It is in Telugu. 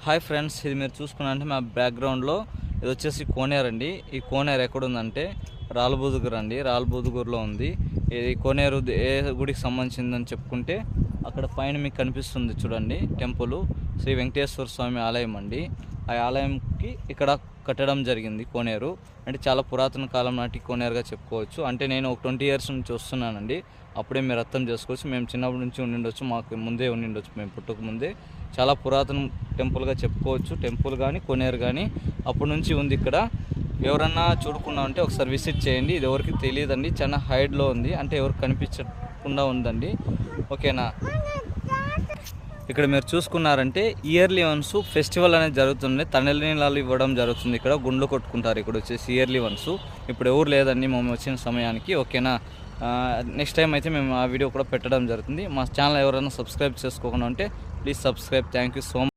హాయ్ ఫ్రెండ్స్, ఇది మీరు చూసుకున్నారంటే మా బ్యాక్గ్రౌండ్లో ఇది వచ్చేసి కోనేరు అండి. ఈ కోనేరు ఎక్కడుందంటే రాళ్ళబుదుగురు అండి, రాళ్ళబుదుగురులో ఉంది. ఇది కోనేరు ఏ గుడికి సంబంధించిందని చెప్పుకుంటే అక్కడ పైన మీకు కనిపిస్తుంది చూడండి, టెంపుల్ శ్రీ వెంకటేశ్వర స్వామి ఆలయం అండి. ఆ ఆలయంకి ఇక్కడ కట్టడం జరిగింది కోనేరు. అంటే చాలా పురాతన కాలం నాటి కోనేరుగా చెప్పుకోవచ్చు. అంటే నేను ఒక 20 years నుంచి వస్తున్నానండి. అప్పుడే మీరు అర్థం చేసుకోవచ్చు. మేము చిన్నప్పటి నుంచి ఉండిండొచ్చు, మాకు ముందే ఉండిండొచ్చు, మేము పుట్టక ముందే. చాలా పురాతన టెంపుల్గా చెప్పుకోవచ్చు. టెంపుల్ కానీ కోనేరు కానీ అప్పటి నుంచి ఉంది ఇక్కడ. ఎవరన్నా చూడకుండా ఉంటే ఒకసారి విజిట్ చేయండి. ఇది ఎవరికి తెలియదండి, చాలా హైడ్లో ఉంది, అంటే ఎవరికి కనిపించకుండా ఉందండి. ఓకేనా. ఇక్కడ మీరు చూసుకున్నారంటే ఇయర్లీ వన్స్ ఫెస్టివల్ అనేది జరుగుతుంది. తమిళనాళ్ళు ఇవ్వడం జరుగుతుంది. ఇక్కడ గుండ్లు కొట్టుకుంటారు. ఇక్కడ వచ్చేసి ఇయర్లీ వన్స్. ఇప్పుడు ఎవరు లేదండి మేము వచ్చిన సమయానికి. ఓకేనా. నెక్స్ట్ టైం అయితే మేము ఆ వీడియో కూడా పెట్టడం జరుగుతుంది. మా ఛానల్ ఎవరైనా సబ్స్క్రైబ్ చేసుకోకుండా ఉంటే please subscribe. Thank you so much.